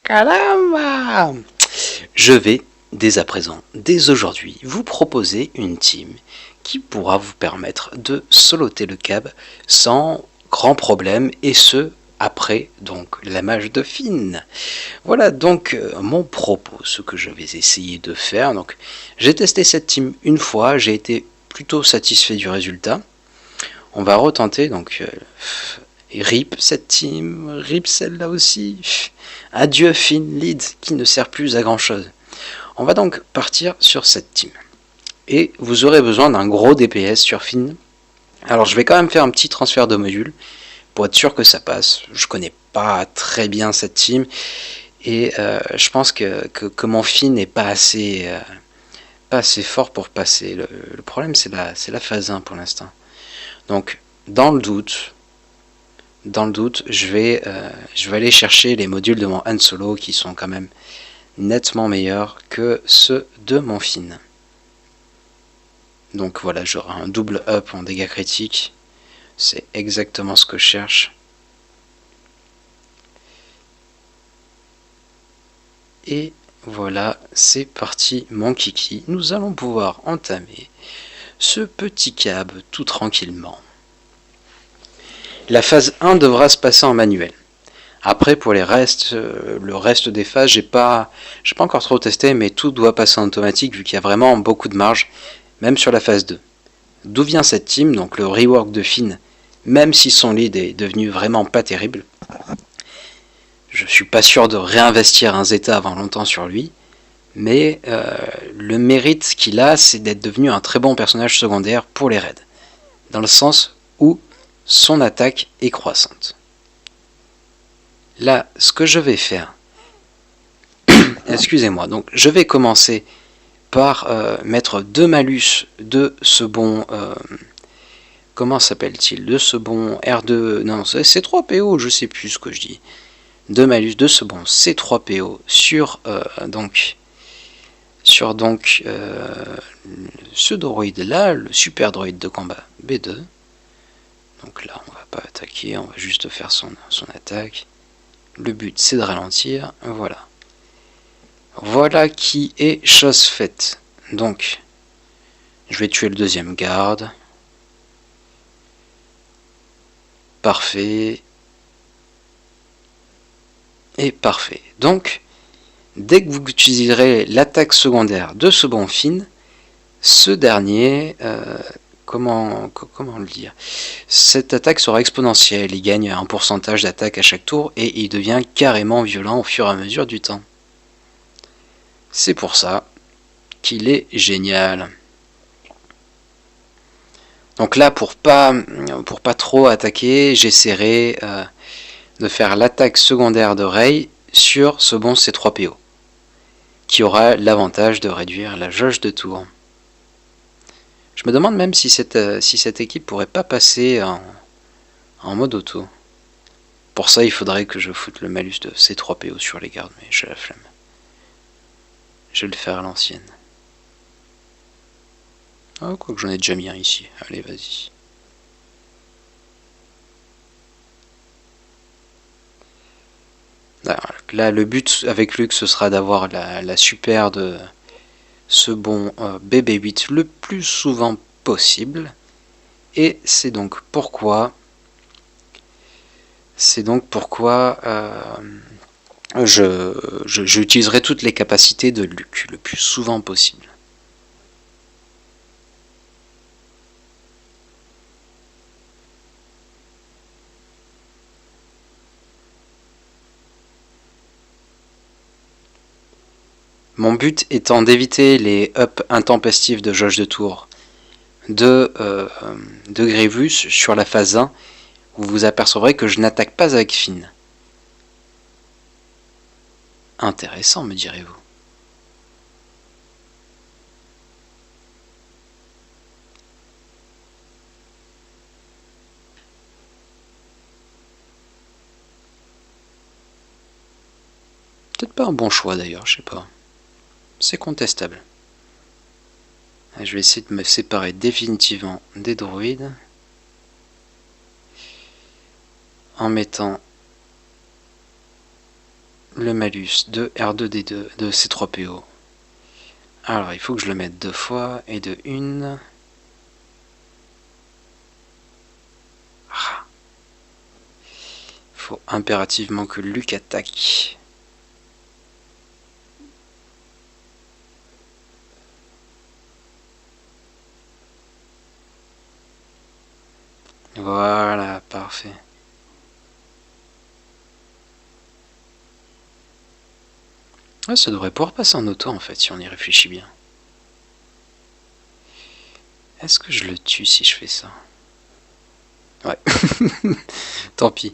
Caramba! Je vais, dès à présent, dès aujourd'hui, vous proposer une team qui pourra vous permettre de soloter le cab sans grand problème, et ce, après donc la mage de Finn. Voilà donc mon propos, ce que je vais essayer de faire. Donc, j'ai testé cette team une fois, j'ai été plutôt satisfait du résultat. On va retenter, donc RIP cette team, RIP celle-là aussi. Adieu Finn Lead qui ne sert plus à grand chose. On va donc partir sur cette team. Et vous aurez besoin d'un gros DPS sur Finn. Alors je vais quand même faire un petit transfert de module pour être sûr que ça passe. Je connais pas très bien cette team et je pense que mon Finn n'est pas assez fort pour passer. Le problème c'est la phase 1 pour l'instant. Donc dans le doute, je vais aller chercher les modules de mon Han Solo qui sont quand même nettement meilleurs que ceux de mon Finn. Donc voilà, j'aurai un double up en dégâts critiques. C'est exactement ce que je cherche. Et voilà, c'est parti mon kiki. Nous allons pouvoir entamer ce petit cab tout tranquillement. La phase 1 devra se passer en manuel. Après pour les restes, le reste des phases, j'ai pas encore trop testé, mais tout doit passer en automatique vu qu'il y a vraiment beaucoup de marge, même sur la phase 2. D'où vient cette team? Donc le rework de Finn, même si son lead est devenu vraiment pas terrible. Je suis pas sûr de réinvestir un Zeta avant longtemps sur lui, mais le mérite qu'il a, c'est d'être devenu un très bon personnage secondaire pour les raids, dans le sens où son attaque est croissante. Là, ce que je vais faire, excusez-moi, donc je vais commencer par mettre 2 malus de ce bon, comment s'appelle-t-il, de ce bon R2, non c'est C3PO, je sais plus ce que je dis, 2 malus de ce bon C3PO sur ce droïde là, le super droïde de combat B2. Donc là on va pas attaquer, on va juste faire son attaque. Le but c'est de ralentir, voilà. Voilà qui est chose faite. Donc, je vais tuer le deuxième garde. Parfait. Et parfait. Donc, dès que vous utiliserez l'attaque secondaire de ce bon Finn, ce dernier, comment le dire, cette attaque sera exponentielle. Il gagne un pourcentage d'attaque à chaque tour et il devient carrément violent au fur et à mesure du temps. C'est pour ça qu'il est génial. Donc là, pour pas trop attaquer, j'essaierai de faire l'attaque secondaire de Rey sur ce bon C3PO, qui aura l'avantage de réduire la jauge de tour. Je me demande même si cette équipe pourrait pas passer en mode auto. Pour ça, il faudrait que je foute le malus de C3PO sur les gardes, mais j'ai la flemme. Je vais le faire à l'ancienne. Ah, quoi que j'en ai déjà mis un ici. Allez, vas-y. Là, le but avec Luke, ce sera d'avoir la super de ce bon BB-8 le plus souvent possible. Et c'est donc pourquoi j'utiliserai toutes les capacités de Luke le plus souvent possible. Mon but étant d'éviter les ups intempestifs de jauge de tour de Grievous sur la phase 1, où vous apercevrez que je n'attaque pas avec Finn. Intéressant, me direz-vous. Peut-être pas un bon choix d'ailleurs, je sais pas. C'est contestable. Je vais essayer de me séparer définitivement des droïdes en mettant le malus de R2D2 de C3PO. Alors il faut que je le mette 2 fois et de 1. Faut impérativement que Luke attaque. Voilà, parfait. Ah, ça devrait pouvoir passer en auto en fait, si on y réfléchit bien. Est-ce que je le tue si je fais ça? Ouais. Tant pis.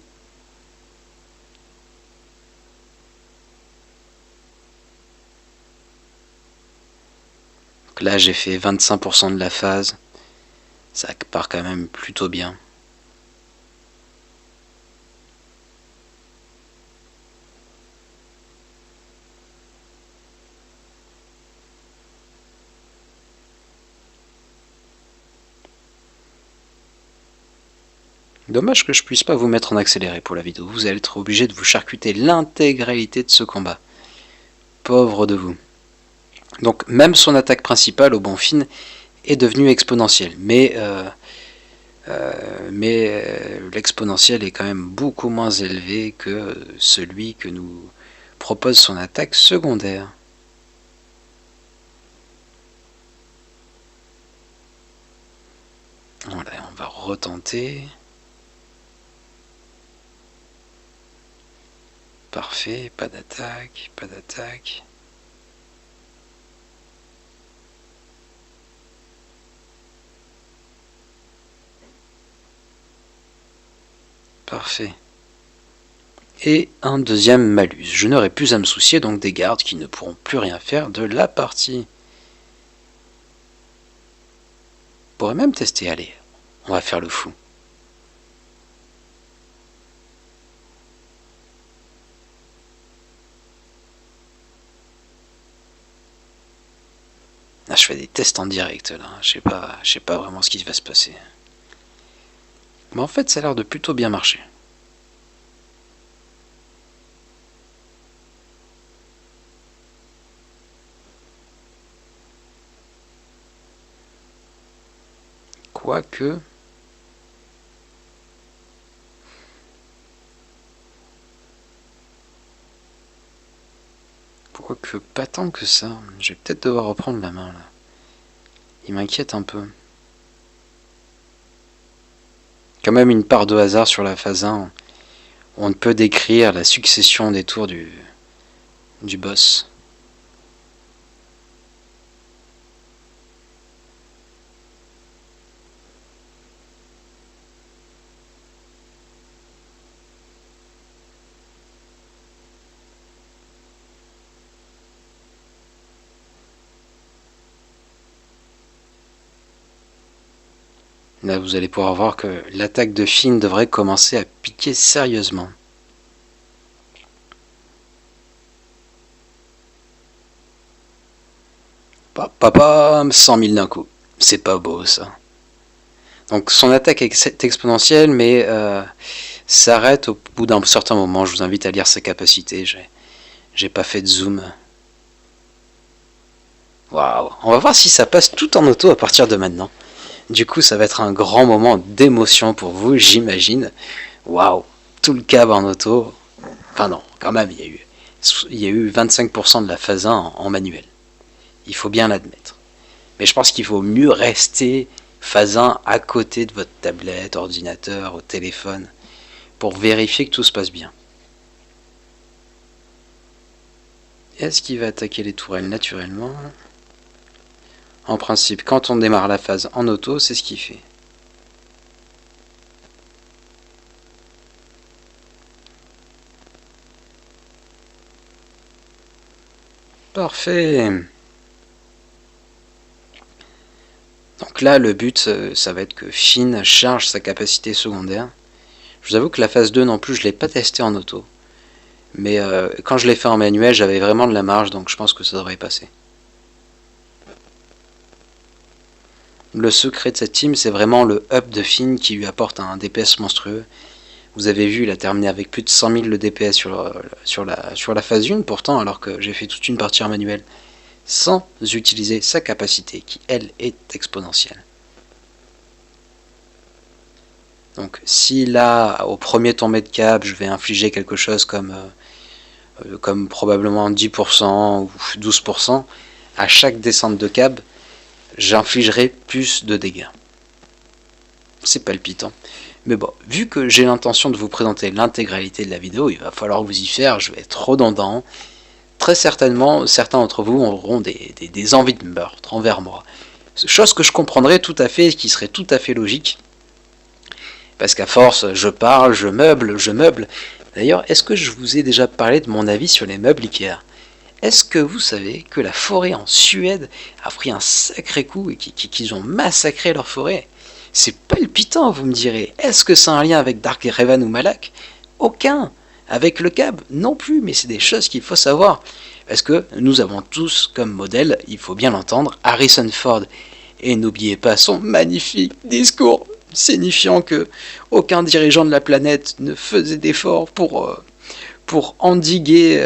Donc là, j'ai fait 25% de la phase. Ça part quand même plutôt bien. Dommage que je puisse pas vous mettre en accéléré pour la vidéo. Vous allez être obligé de vous charcuter l'intégralité de ce combat. Pauvre de vous. Donc même son attaque principale au bon Finn est devenue exponentielle. Mais l'exponentiel est quand même beaucoup moins élevé que celui que nous propose son attaque secondaire. Voilà, on va retenter. Parfait, pas d'attaque, pas d'attaque. Parfait. Et un deuxième malus. Je n'aurai plus à me soucier donc des gardes qui ne pourront plus rien faire de la partie. On pourrait même tester, allez, on va faire le fou. Là, je fais des tests en direct là, je sais pas vraiment ce qui va se passer. Mais en fait, ça a l'air de plutôt bien marcher. Quoique... Quoique pas tant que ça. Je vais peut-être devoir reprendre la main là. Il m'inquiète un peu. Quand même une part de hasard sur la phase 1. On ne peut décrire la succession des tours du boss. Là, vous allez pouvoir voir que l'attaque de Finn devrait commencer à piquer sérieusement. Papa, 100 000 d'un coup. C'est pas beau ça. Donc son attaque est exponentielle, mais s'arrête au bout d'un certain moment. Je vous invite à lire ses capacités. J'ai pas fait de zoom. Waouh. On va voir si ça passe tout en auto à partir de maintenant. Du coup, ça va être un grand moment d'émotion pour vous, j'imagine. Waouh, tout le cab en auto. Enfin non, quand même, il y a eu 25% de la phase 1 en manuel. Il faut bien l'admettre. Mais je pense qu'il vaut mieux rester phase 1 à côté de votre tablette, ordinateur, au téléphone, pour vérifier que tout se passe bien. Est-ce qu'il va attaquer les tourelles naturellement ? En principe, quand on démarre la phase en auto, c'est ce qu'il fait. Parfait. Donc là, le but, ça va être que Finn charge sa capacité secondaire. Je vous avoue que la phase 2 non plus, je ne l'ai pas testé en auto. Mais quand je l'ai fait en manuel, j'avais vraiment de la marge, donc je pense que ça devrait passer. Le secret de cette team, c'est vraiment le up de Finn qui lui apporte un DPS monstrueux. Vous avez vu, il a terminé avec plus de 100 000 de DPS sur la phase 1, pourtant, alors que j'ai fait toute une partie en manuel, sans utiliser sa capacité, qui, elle, est exponentielle. Donc, si là, au premier tombé de câble, je vais infliger quelque chose comme probablement 10% ou 12%, à chaque descente de câble, j'infligerai plus de dégâts. C'est palpitant. Mais bon, vu que j'ai l'intention de vous présenter l'intégralité de la vidéo, il va falloir vous y faire, je vais être redondant. Très certainement, certains d'entre vous auront des envies de meurtre envers moi. Chose que je comprendrais tout à fait, qui serait tout à fait logique. Parce qu'à force, je parle, je meuble. D'ailleurs, est-ce que je vous ai déjà parlé de mon avis sur les meubles Ikea? Est-ce que vous savez que la forêt en Suède a pris un sacré coup et qu'ils ont massacré leur forêt? C'est palpitant, vous me direz. Est-ce que c'est un lien avec Darkhaven ou Malak? Aucun. Avec le câble? Non plus, mais c'est des choses qu'il faut savoir. Parce que nous avons tous comme modèle, il faut bien l'entendre, Harrison Ford. Et n'oubliez pas son magnifique discours signifiant que aucun dirigeant de la planète ne faisait d'efforts pour endiguer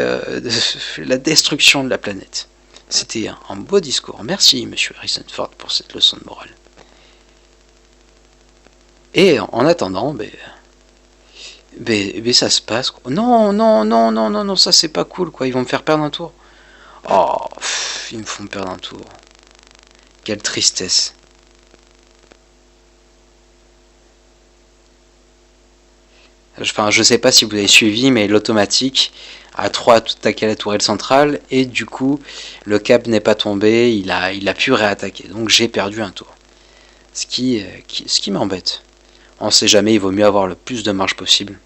la destruction de la planète. C'était un beau discours. Merci, monsieur Harrison Ford, pour cette leçon de morale. Et en attendant, ça se passe. Non, ça c'est pas cool, quoi. Ils vont me faire perdre un tour. Oh, ils me font perdre un tour. Quelle tristesse. Enfin, je sais pas si vous avez suivi, mais l'automatique a 3 attaqué la tourelle centrale, et du coup, le câble n'est pas tombé, il a pu réattaquer. Donc j'ai perdu un tour. Ce qui m'embête. On sait jamais, il vaut mieux avoir le plus de marge possible.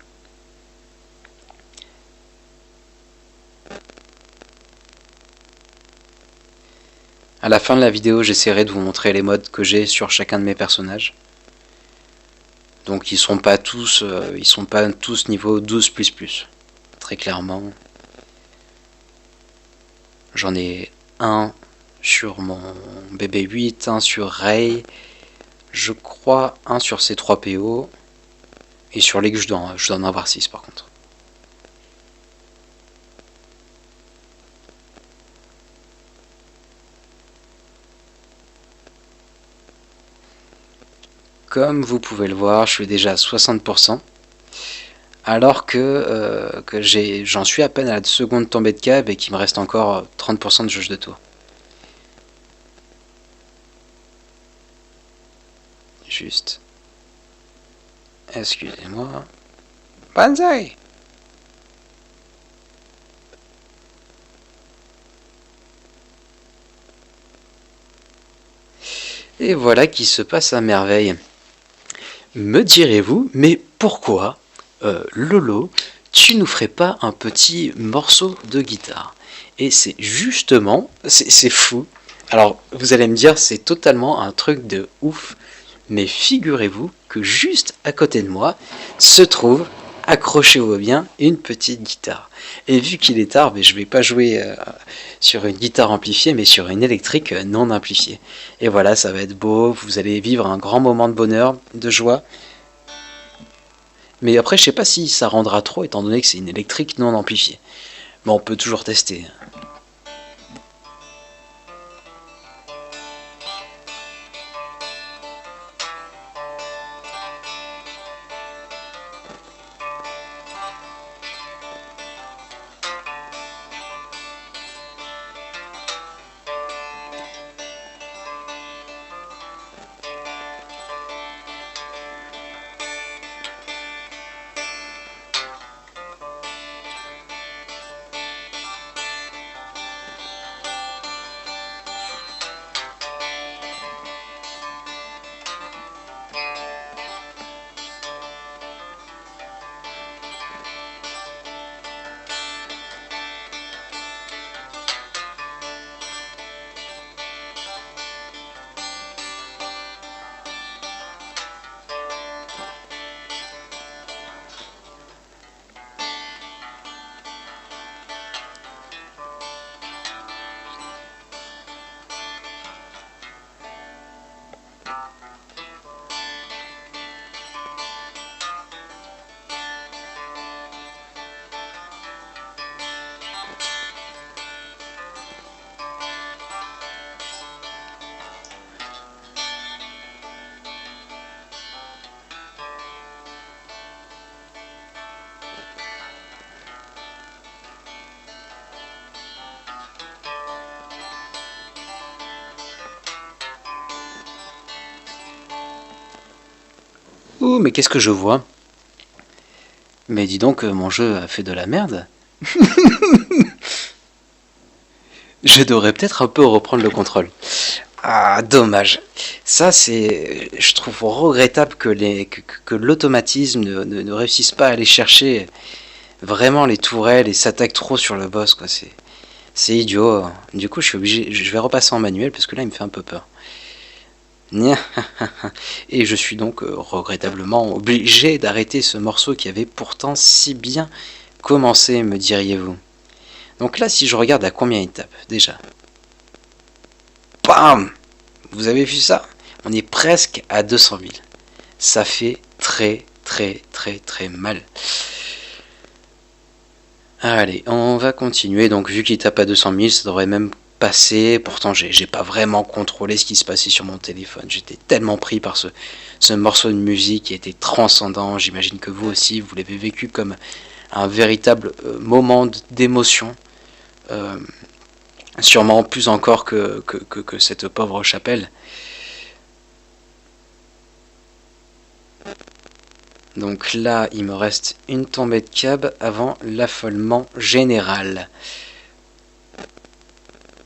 À la fin de la vidéo, j'essaierai de vous montrer les modes que j'ai sur chacun de mes personnages. Donc ils sont pas tous niveau 12++. Très clairement. J'en ai un sur mon BB8, un sur Ray, je crois un sur C3PO, et sur les que je dois en avoir 6 par contre. Comme vous pouvez le voir, je suis déjà à 60%, alors que j'en suis à peine à la seconde tombée de câble et qu'il me reste encore 30% de jauge de tour. Juste. Excusez-moi. Banzai! Et voilà qui se passe à merveille. Me direz-vous, mais pourquoi, Lolo, tu nous ferais pas un petit morceau de guitare? Et c'est justement, c'est fou. Alors, vous allez me dire, c'est totalement un truc de ouf. Mais figurez-vous que juste à côté de moi se trouve, accrochez-vous bien, une petite guitare. Et vu qu'il est tard, je ne vais pas jouer sur une guitare amplifiée, mais sur une électrique non amplifiée. Et voilà, ça va être beau, vous allez vivre un grand moment de bonheur, de joie. Mais après, je sais pas si ça rendra trop, étant donné que c'est une électrique non amplifiée. Mais on peut toujours tester. Ouh, mais qu'est-ce que je vois? Mais dis donc, mon jeu a fait de la merde. Je devrais peut-être un peu reprendre le contrôle. Ah, dommage. Ça, c'est, je trouve regrettable que l'automatisme ne réussisse pas à aller chercher vraiment les tourelles et s'attaque trop sur le boss, quoi. C'est idiot. Du coup, je suis obligé, je vais repasser en manuel parce que là, il me fait un peu peur. Et je suis donc regrettablement obligé d'arrêter ce morceau qui avait pourtant si bien commencé, me diriez-vous. Donc là, si je regarde à combien il tape, déjà. Bam! Vous avez vu ça? On est presque à 200 000. Ça fait très très très très mal. Allez, on va continuer. Donc vu qu'il tape à 200 000, ça devrait même passer. Pourtant, j'ai pas vraiment contrôlé ce qui se passait sur mon téléphone. J'étais tellement pris par ce morceau de musique qui était transcendant. J'imagine que vous aussi, vous l'avez vécu comme un véritable moment d'émotion. Sûrement plus encore que cette pauvre chapelle. Donc là, il me reste une tombée de cab avant l'affolement général.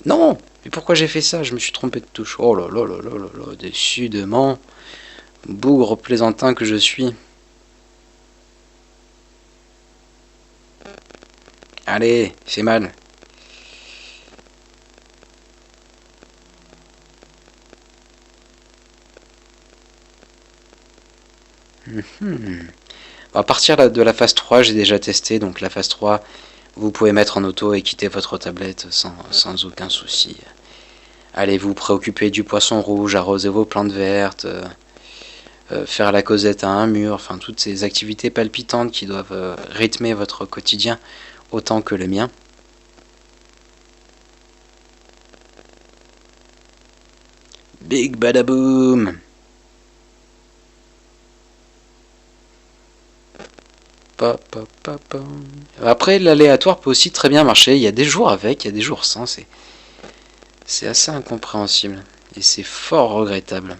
Non! Mais pourquoi j'ai fait ça? Je me suis trompé de touche. Oh là là là là là là, décidément. Bougre plaisantin que je suis. Allez, fais mal. À partir de la phase 3, j'ai déjà testé. Donc la phase 3, vous pouvez mettre en auto et quitter votre tablette sans aucun souci. Allez vous préoccuper du poisson rouge, arroser vos plantes vertes, faire la causette à un mur, enfin toutes ces activités palpitantes qui doivent rythmer votre quotidien autant que le mien. Big badaboom! Après, l'aléatoire peut aussi très bien marcher. Il y a des jours avec, il y a des jours sans. C'est assez incompréhensible. Et c'est fort regrettable.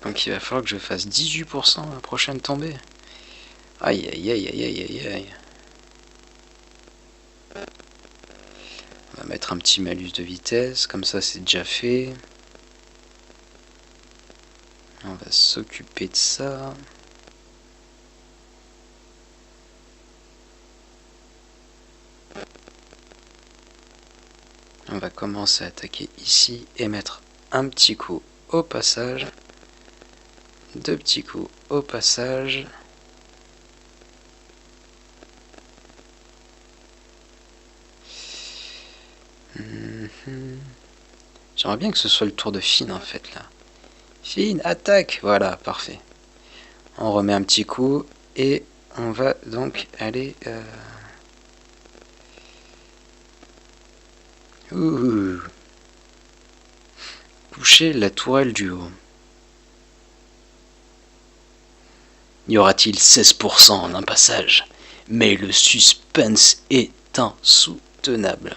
Donc il va falloir que je fasse 18% la prochaine tombée. Aïe aïe aïe aïe aïe aïe aïe. On va mettre un petit malus de vitesse, comme ça c'est déjà fait. On va s'occuper de ça. On va commencer à attaquer ici et mettre un petit coup au passage. Deux petits coups au passage. J'aimerais bien que ce soit le tour de Finn en fait là. Finn, attaque! Voilà, parfait. On remet un petit coup et on va donc aller... coucher la tourelle du haut. Y aura-t-il 16% en un passage? Mais le suspense est insoutenable.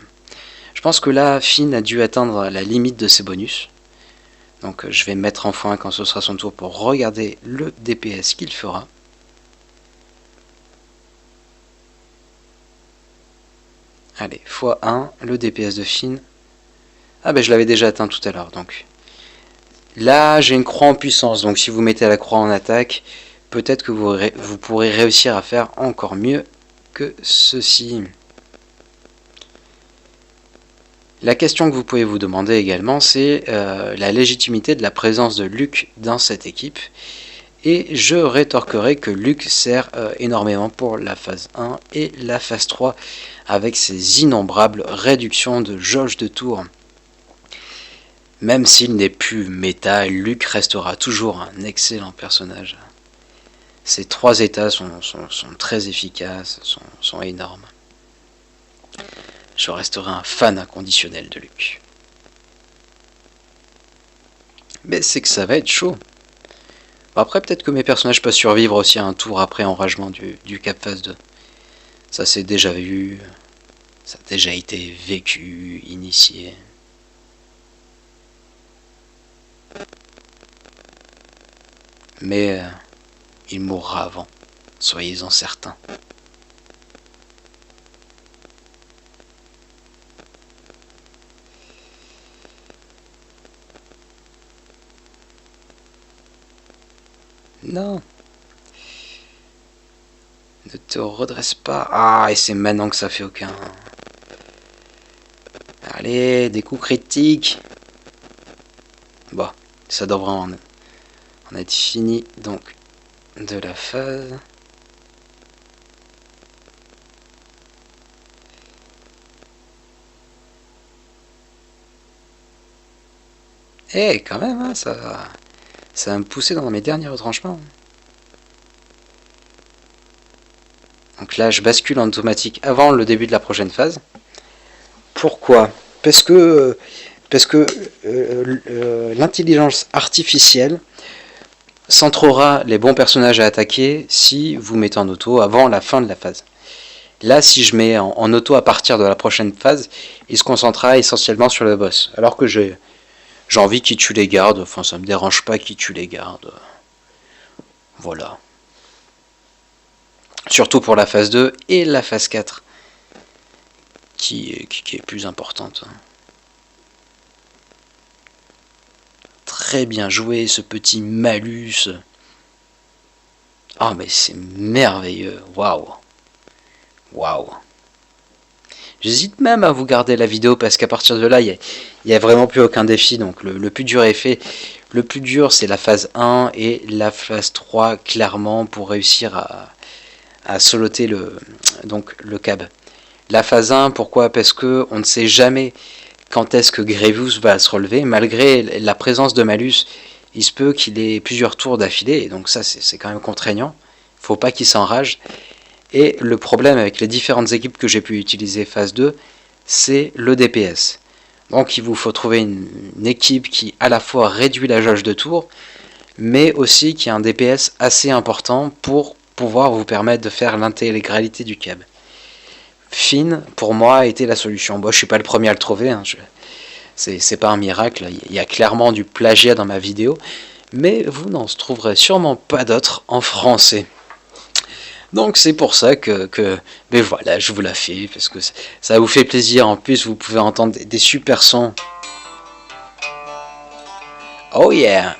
Je pense que là, Finn a dû atteindre la limite de ses bonus. Donc je vais me mettre en x1 quand ce sera son tour pour regarder le DPS qu'il fera. Allez, x1, le DPS de Finn. Ah ben je l'avais déjà atteint tout à l'heure. Donc là, j'ai une croix en puissance. Donc si vous mettez la croix en attaque, peut-être que vous pourrez réussir à faire encore mieux que ceci. La question que vous pouvez vous demander également, c'est la légitimité de la présence de Luke dans cette équipe. Et je rétorquerai que Luke sert énormément pour la phase 1 et la phase 3 avec ses innombrables réductions de jauge de tour. Même s'il n'est plus méta, Luke restera toujours un excellent personnage. Ces 3 états sont très efficaces, sont énormes. Je resterai un fan inconditionnel de Luke. Mais c'est que ça va être chaud. Après, peut-être que mes personnages peuvent survivre aussi à un tour après enragement du cap phase 2. Ça c'est déjà vu. Ça a déjà été vécu, initié. Mais il mourra avant, soyez-en certains. Non. Ne te redresse pas. Ah, et c'est maintenant que ça fait aucun. Allez, des coups critiques. Bon, ça devrait en être fini donc de la phase. Eh, quand même, hein, ça va me pousser dans mes derniers retranchements. Donc là, je bascule en automatique avant le début de la prochaine phase. Pourquoi? Parce que l'intelligence artificielle centrera les bons personnages à attaquer si vous mettez en auto avant la fin de la phase. Là, si je mets en auto à partir de la prochaine phase, il se concentrera essentiellement sur le boss. Alors que j'ai envie qu'il tue les gardes, enfin ça me dérange pas qu'il tue les gardes. Voilà. Surtout pour la phase 2 et la phase 4, qui est plus importante. Très bien joué ce petit malus. Ah mais c'est merveilleux, waouh. Waouh. J'hésite même à vous garder la vidéo parce qu'à partir de là, il n'y a vraiment plus aucun défi. Donc le plus dur est fait. Le plus dur, c'est la phase 1 et la phase 3, clairement, pour réussir à soloter le cab. La phase 1, pourquoi? Parce que on ne sait jamais quand est-ce que Grievous va se relever. Malgré la présence de malus, il se peut qu'il ait plusieurs tours d'affilée. Et donc ça, c'est quand même contraignant. Faut pas qu'il s'enrage. Et le problème avec les différentes équipes que j'ai pu utiliser phase 2, c'est le DPS. Donc il vous faut trouver une équipe qui à la fois réduit la jauge de tours, mais aussi qui a un DPS assez important pour pouvoir vous permettre de faire l'intégralité du cab. Finn, pour moi, a été la solution. Bon, je suis pas le premier à le trouver, hein, c'est pas un miracle, il y a clairement du plagiat dans ma vidéo, mais vous n'en trouverez sûrement pas d'autres en français. Donc c'est pour ça mais voilà, je vous la fais, parce que ça vous fait plaisir. En plus, vous pouvez entendre des super sons. Oh yeah!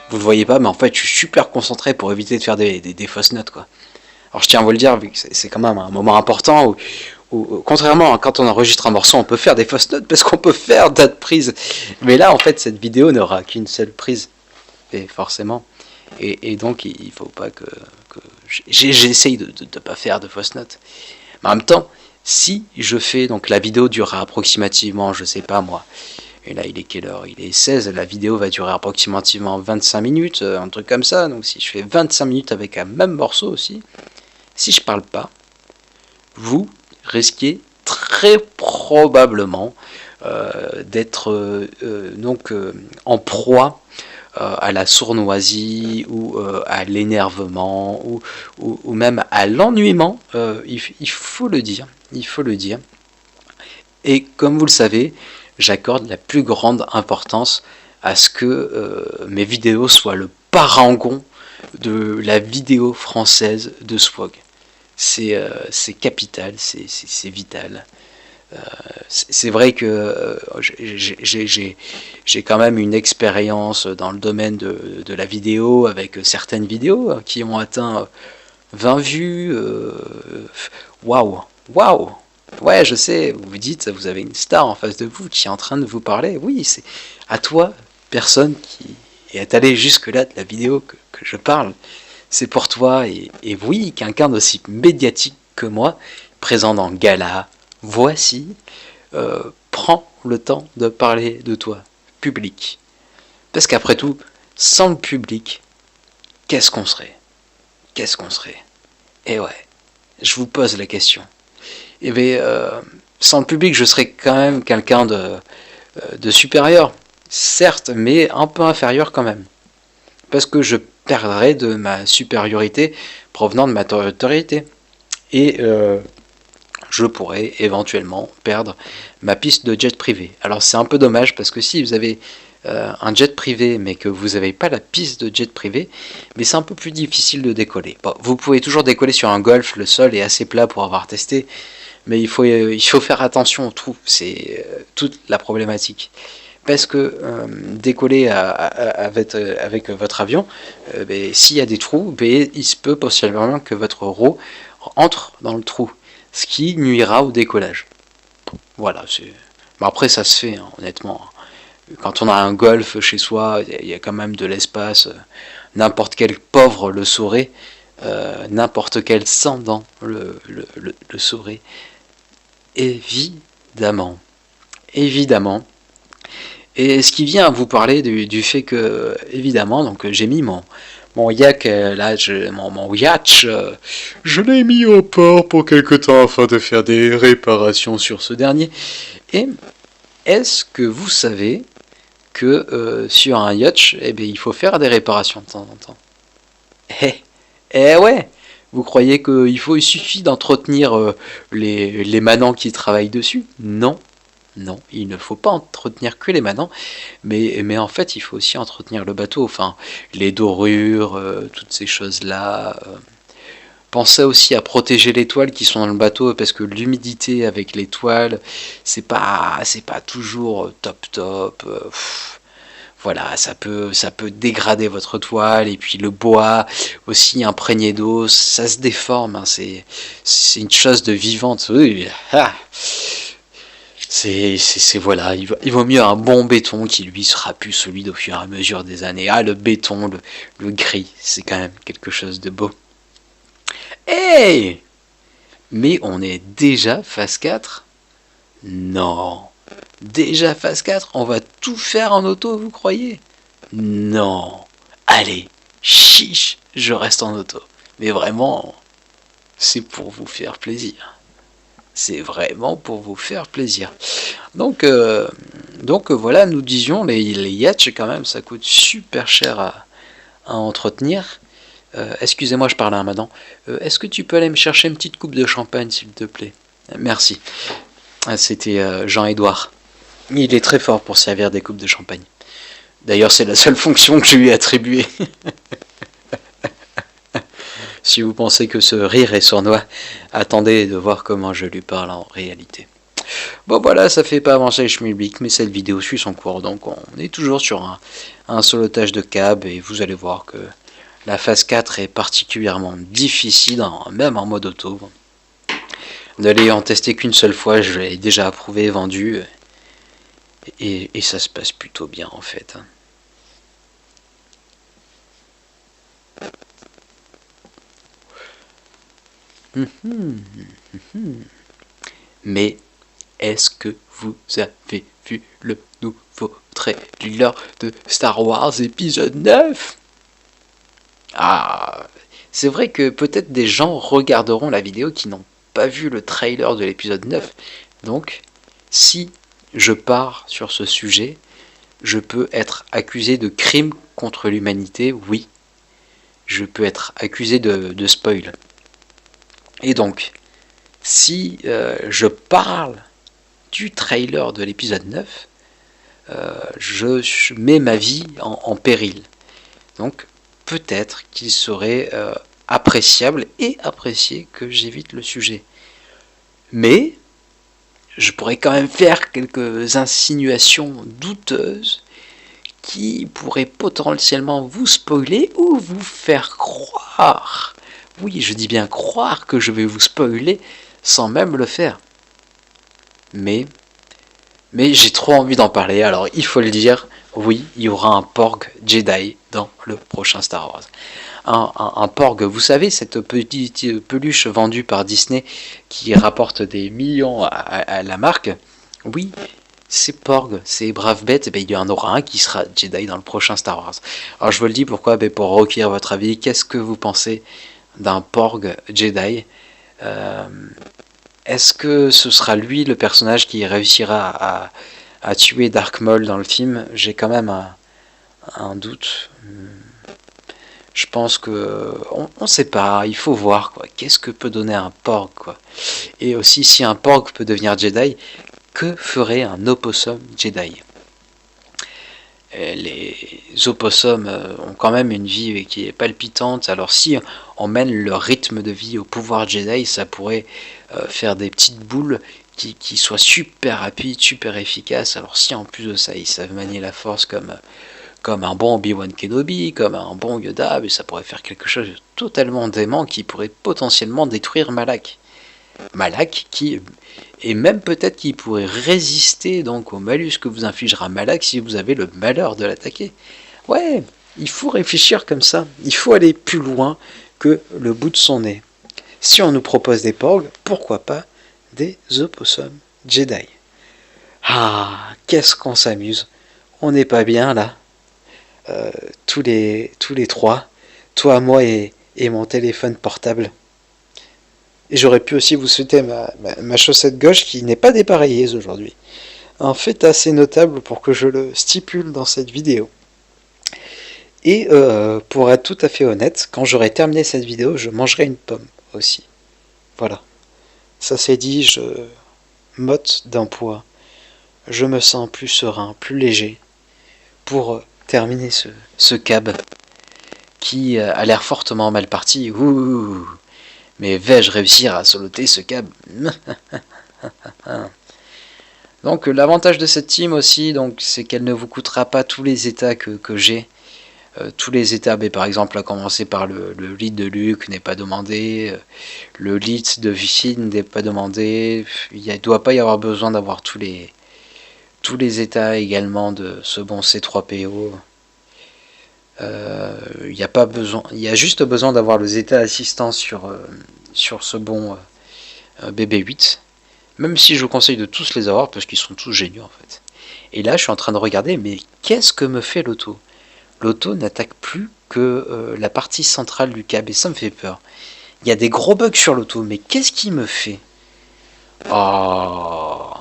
Vous le voyez pas, mais en fait je suis super concentré pour éviter de faire des fausses notes, quoi. Alors je tiens à vous le dire, vu que c'est quand même un moment important où, contrairement à quand on enregistre un morceau, on peut faire des fausses notes parce qu'on peut faire d'autres prises. Mais là, en fait, cette vidéo n'aura qu'une seule prise, et forcément. Et donc, il faut pas que j'essaye de ne pas faire de fausses notes. Mais en même temps, si je fais, donc la vidéo durera approximativement, je sais pas moi, et là il est quelle heure? Il est 16, la vidéo va durer approximativement 25 minutes, un truc comme ça. Donc si je fais 25 minutes avec un même morceau aussi, si je parle pas, vous risquez très probablement d'être en proie à la sournoisie ou à l'énervement ou même à l'ennuiement, il faut le dire, il faut le dire. Et comme vous le savez, j'accorde la plus grande importance à ce que mes vidéos soient le parangon de la vidéo française de SWOG. C'est capital, c'est vital. C'est vrai que j'ai quand même une expérience dans le domaine de la vidéo avec certaines vidéos qui ont atteint 20 vues. Waouh, waouh. Ouais, je sais, vous vous dites, vous avez une star en face de vous qui est en train de vous parler. Oui, c'est à toi, personne qui est allé jusque-là de la vidéo que je parle. C'est pour toi, et oui, quelqu'un d'aussi médiatique que moi, présent dans Gala, voici, prends le temps de parler de toi, public. Parce qu'après tout, sans le public, qu'est-ce qu'on serait? Qu'est-ce qu'on serait? Et ouais, je vous pose la question. Et bien, sans le public, je serais quand même quelqu'un de supérieur, certes, mais un peu inférieur quand même. Parce que je perdrais de ma supériorité provenant de ma autorité. Et je pourrais éventuellement perdre ma piste de jet privé. Alors c'est un peu dommage parce que si vous avez un jet privé mais que vous n'avez pas la piste de jet privé, mais c'est un peu plus difficile de décoller. Bon, vous pouvez toujours décoller sur un Golf, le sol est assez plat pour avoir testé, mais il faut faire attention au trou, c'est toute la problématique. Parce que décoller avec votre avion, s'il y a des trous, il se peut possiblement que votre roue entre dans le trou, ce qui nuira au décollage. Voilà, bon, après ça se fait, hein, honnêtement. Quand on a un Golf chez soi, il y a quand même de l'espace. N'importe quel pauvre le saurait, n'importe quel sans dents le saurait. Évidemment. Évidemment. Et ce qui vient à vous parler du fait que, évidemment, donc j'ai mis mon yak, là, mon yacht, je l'ai mis au port pour quelque temps afin de faire des réparations sur ce dernier. Et est-ce que vous savez que sur un yacht, il faut faire des réparations de temps en temps? Ouais, vous croyez qu'il suffit d'entretenir les manants qui travaillent dessus? Non. Non, il ne faut pas entretenir que les manants, mais en fait, il faut aussi entretenir le bateau, enfin, les dorures, toutes ces choses-là. Pensez aussi à protéger les toiles qui sont dans le bateau, parce que l'humidité avec les toiles, c'est pas toujours top. Voilà, ça peut dégrader votre toile, et puis le bois aussi imprégné d'eau, ça se déforme, hein, c'est une chose de vivante. Oui. Voilà, il vaut mieux un bon béton qui lui sera plus solide au fur et à mesure des années. Ah, le béton, le gris, c'est quand même quelque chose de beau. Hey! Mais on est déjà phase 4? Non. Déjà phase 4? On va tout faire en auto, vous croyez? Non. Allez, chiche, je reste en auto. Mais vraiment, c'est pour vous faire plaisir. C'est vraiment pour vous faire plaisir. Donc voilà, nous disions, les yachts quand même, ça coûte super cher à entretenir. Excusez-moi, je parle à un madame. Est-ce que tu peux aller me chercher une petite coupe de champagne, s'il te plaît? Merci. C'était Jean-Édouard. Il est très fort pour servir des coupes de champagne. D'ailleurs, c'est la seule fonction que je lui ai attribuée. Si vous pensez que ce rire est sournois, attendez de voir comment je lui parle en réalité. Bon voilà, ça fait pas avancer le schmilblick, mais cette vidéo suit son cours, donc on est toujours sur un solotage de cab, et vous allez voir que la phase 4 est particulièrement difficile, même en mode auto. Ne l'ayant testé qu'une seule fois, je l'ai déjà approuvé et vendu, et ça se passe plutôt bien en fait. Mais est-ce que vous avez vu le nouveau trailer de Star Wars épisode 9? Ah, c'est vrai que peut-être des gens regarderont la vidéo qui n'ont pas vu le trailer de l'épisode 9. Donc, si je pars sur ce sujet, Je peux être accusé de crime contre l'humanité, oui. Je peux être accusé de spoil. Et donc, si je parle du trailer de l'épisode 9, je mets ma vie en péril. Donc, peut-être qu'il serait appréciable et apprécié que j'évite le sujet. Mais, je pourrais quand même faire quelques insinuations douteuses qui pourraient potentiellement vous spoiler ou vous faire croire, oui je dis bien croire que je vais vous spoiler sans même le faire. Mais j'ai trop envie d'en parler, alors il faut le dire, oui, il y aura un Porg Jedi dans le prochain Star Wars. Un Porg, vous savez, cette petite peluche vendue par Disney qui rapporte des millions à la marque. Oui, c'est Porg, c'est brave bête, et ben, il y en aura un qui sera Jedi dans le prochain Star Wars. Alors je vous le dis pourquoi, ben, pour recueillir votre avis, qu'est-ce que vous pensez d'un Porg Jedi? Est-ce que ce sera lui le personnage qui réussira à tuer Dark Maul dans le film? J'ai quand même un doute. Je pense que on sait pas, il faut voir quoi. Qu'est-ce que peut donner un Porg quoi. Et aussi si un Porg peut devenir Jedi, que ferait un opossum Jedi? Les opossums ont quand même une vie qui est palpitante, alors si on mène leur rythme de vie au pouvoir Jedi, ça pourrait faire des petites boules qui soient super rapides, super efficaces. Alors si en plus de ça ils savent manier la force comme un bon Obi-Wan Kenobi, comme un bon Yoda, mais ça pourrait faire quelque chose de totalement dément qui pourrait potentiellement détruire Malak. Malak qui et même peut-être qu'il pourrait résister donc au malus que vous infligera Malak si vous avez le malheur de l'attaquer. Ouais, il faut réfléchir comme ça, il faut aller plus loin que le bout de son nez. Si on nous propose des porgs, pourquoi pas des opossums Jedi? Ah, qu'est-ce qu'on s'amuse. On n'est pas bien là. Tous les trois, toi, moi et mon téléphone portable. Et j'aurais pu aussi vous souhaiter ma chaussette gauche qui n'est pas dépareillée aujourd'hui. Un fait assez notable pour que je le stipule dans cette vidéo. Et pour être tout à fait honnête, quand j'aurai terminé cette vidéo, je mangerai une pomme aussi. Voilà. Ça c'est dit, je m'ôte d'un poids. Je me sens plus serein, plus léger pour terminer ce cab qui a l'air fortement mal parti. Ouh. Mais vais-je réussir à soloter ce cab? Donc l'avantage de cette team aussi, donc, c'est qu'elle ne vous coûtera pas tous les états que j'ai. Tous les états, par exemple à commencer par le lead de Luke n'est pas demandé, le lead de Finn n'est pas demandé, il ne doit pas y avoir besoin d'avoir tous les états également de ce bon C3PO. Il n'y a pas besoin, il y a juste besoin d'avoir les états assistants sur ce bon BB-8, même si je vous conseille de tous les avoir parce qu'ils sont tous géniaux en fait. Et là je suis en train de regarder, mais qu'est-ce que me fait l'auto? L'auto n'attaque plus que la partie centrale du câble et ça me fait peur. Il y a des gros bugs sur l'auto, mais qu'est-ce qui me fait? Oh,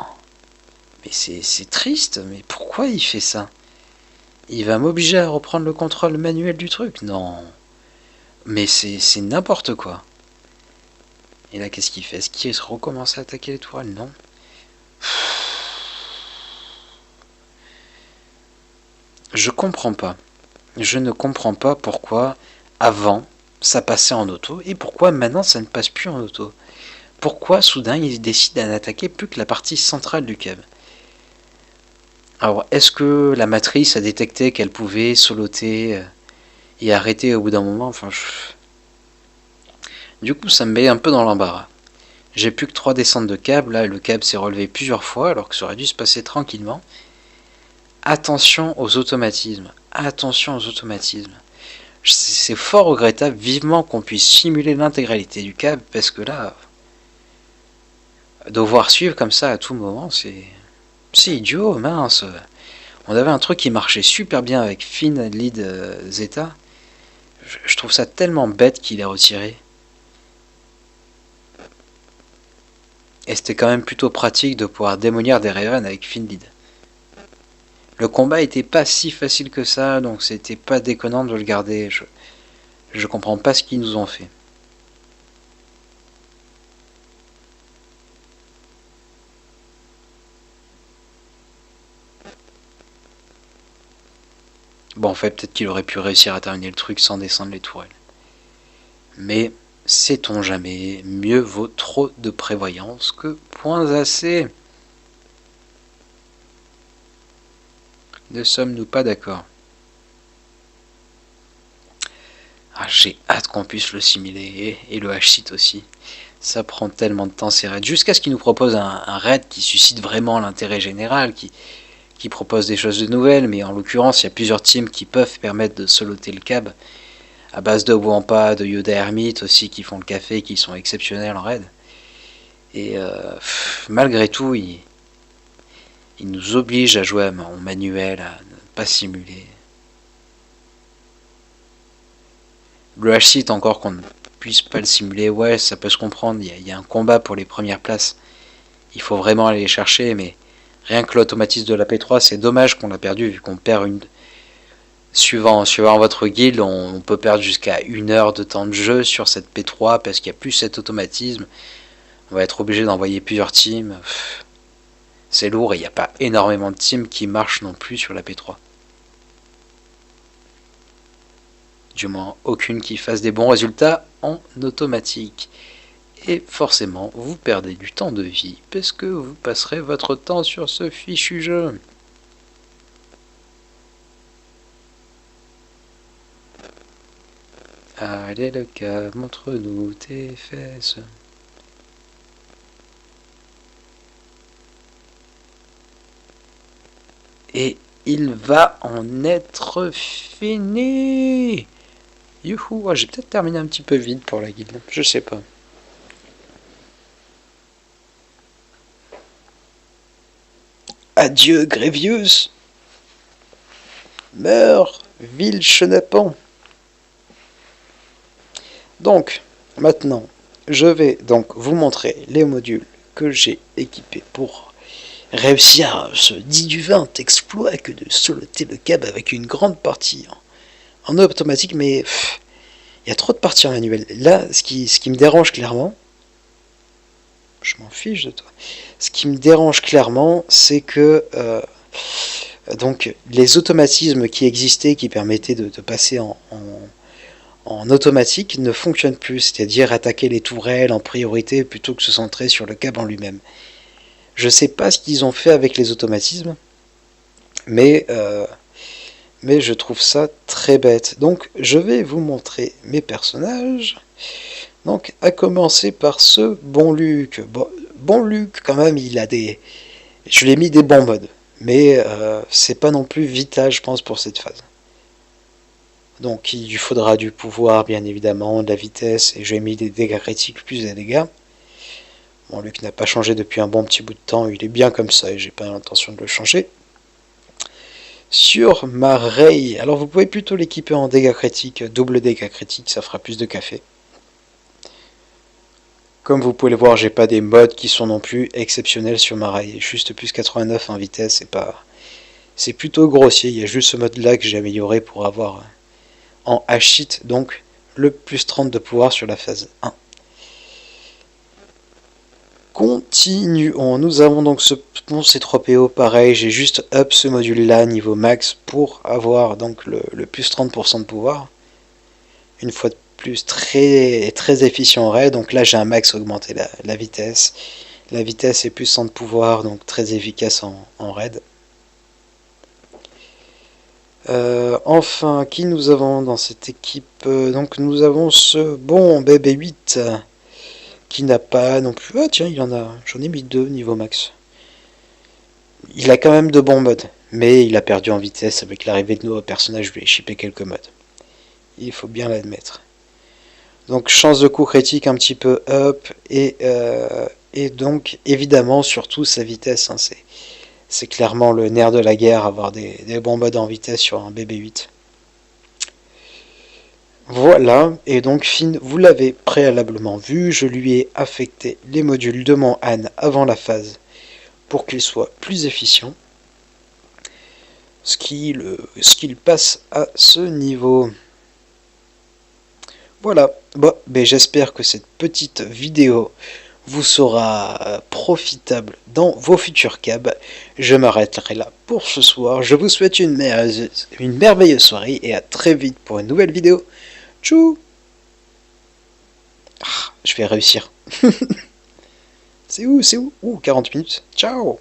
mais c'est triste, mais pourquoi il fait ça? Il va m'obliger à reprendre le contrôle manuel du truc? Non. Mais c'est n'importe quoi. Et là, qu'est-ce qu'il fait? Est-ce qu'il recommence à attaquer les tourelles? Non. Je comprends pas. Je ne comprends pas pourquoi avant ça passait en auto et pourquoi maintenant ça ne passe plus en auto. Pourquoi soudain il décide d'en attaquer plus que la partie centrale du câble? Alors est-ce que la matrice a détecté qu'elle pouvait soloter et arrêter au bout d'un moment? Enfin, du coup ça me met un peu dans l'embarras. J'ai plus que 3 descentes de câble, là le câble s'est relevé plusieurs fois alors que ça aurait dû se passer tranquillement. Attention aux automatismes. Attention aux automatismes. C'est fort regrettable, vivement qu'on puisse simuler l'intégralité du câble, parce que là, devoir suivre comme ça à tout moment, c'est idiot, mince. On avait un truc qui marchait super bien avec Finn Lead Zeta. Je trouve ça tellement bête qu'il ait retiré. Et c'était quand même plutôt pratique de pouvoir démolir des Raven avec Finn Lead. Le combat était pas si facile que ça, donc c'était pas déconnant de le garder. Je comprends pas ce qu'ils nous ont fait. Bon, en fait, peut-être qu'il aurait pu réussir à terminer le truc sans descendre les tourelles. Mais, sait-on jamais, mieux vaut trop de prévoyance que point assez. Ne sommes-nous pas d'accord? Ah, j'ai hâte qu'on puisse le simuler, et le H-Site aussi. Ça prend tellement de temps ces raids, jusqu'à ce qu'ils nous proposent un raid qui suscite vraiment l'intérêt général, qui propose des choses de nouvelles, mais en l'occurrence, il y a plusieurs teams qui peuvent permettre de soloter le cab, à base de Wampa, de Yoda Hermite aussi, qui font le café, qui sont exceptionnels en raid. Et malgré tout, ils nous obligent à jouer en manuel, à ne pas simuler. Le H-Site, encore qu'on ne puisse pas le simuler, ouais, ça peut se comprendre, il y a un combat pour les premières places. Il faut vraiment aller les chercher, mais rien que l'automatisme de la P3, c'est dommage qu'on l'a perdu, vu qu'on perd une... Suivant votre guilde, on peut perdre jusqu'à 1 heure de temps de jeu sur cette P3, parce qu'il n'y a plus cet automatisme. On va être obligé d'envoyer plusieurs teams. C'est lourd, et il n'y a pas énormément de teams qui marchent non plus sur la P3. Du moins, aucune qui fasse des bons résultats en automatique. Et forcément, vous perdez du temps de vie, parce que vous passerez votre temps sur ce fichu jeu. Allez le cas, montre-nous tes fesses. Et il va en être fini. Youhou, j'ai peut-être terminé un petit peu vite pour la guilde, je sais pas. Adieu Grievous. Meurs, vil chenapan. Donc, maintenant, je vais donc vous montrer les modules que j'ai équipés pour réussir ce 10 du 20 exploit que de soloter le cab avec une grande partie en automatique, mais il y a trop de parties en manuel. Là, ce qui me dérange clairement, je m'en fiche de toi, ce qui me dérange clairement, c'est que donc les automatismes qui existaient, qui permettaient de passer en automatique ne fonctionne plus, c'est-à-dire attaquer les tourelles en priorité plutôt que se centrer sur le cab en lui-même. Je sais pas ce qu'ils ont fait avec les automatismes, mais je trouve ça très bête. Donc je vais vous montrer mes personnages. Donc à commencer par ce bon Luke. Bon Luke quand même, il a des... Je lui ai mis des bons modes, mais c'est pas non plus vital je pense pour cette phase. Donc il lui faudra du pouvoir bien évidemment, de la vitesse, et j'ai mis des dégâts critiques plus des dégâts. Bon, Luke n'a pas changé depuis un bon petit bout de temps, il est bien comme ça et j'ai pas l'intention de le changer. Sur ma Rey, alors vous pouvez plutôt l'équiper en dégâts critiques, double dégâts critiques, ça fera plus de café. Comme vous pouvez le voir, j'ai pas des modes qui sont non plus exceptionnels sur ma Rey, juste plus 89 en vitesse, c'est plutôt grossier, il y a juste ce mode là que j'ai amélioré pour avoir en H-Hit, donc le plus 30 de pouvoir sur la phase 1. Continuons, nous avons donc ce bon C3PO, pareil, j'ai juste up ce module là niveau max pour avoir donc le plus 30% de pouvoir. Une fois de plus, très efficient en raid, donc là j'ai un max augmenté la vitesse. La vitesse est plus 100 de pouvoir, donc très efficace en raid. Enfin, qui nous avons dans cette équipe? Donc nous avons ce bon BB8 qui n'a pas non plus... Ah tiens, j'en ai mis 2 niveau max. Il a quand même de bons modes, mais il a perdu en vitesse avec l'arrivée de nouveaux personnages, je lui ai shippé quelques modes. Il faut bien l'admettre. Donc chance de coup critique un petit peu up, et donc évidemment surtout sa vitesse, hein, c'est clairement le nerf de la guerre, avoir des bons modes en vitesse sur un BB8. Voilà, et donc Finn, vous l'avez préalablement vu, je lui ai affecté les modules de mon Han avant la phase pour qu'il soit plus efficient. ce qu'il passe à ce niveau. Voilà, bon, ben j'espère que cette petite vidéo vous sera profitable dans vos futurs cabs. Je m'arrêterai là pour ce soir. Je vous souhaite une merveilleuse soirée et à très vite pour une nouvelle vidéo. Tchou! Je vais réussir. C'est où? Ouh, 40 minutes. Ciao!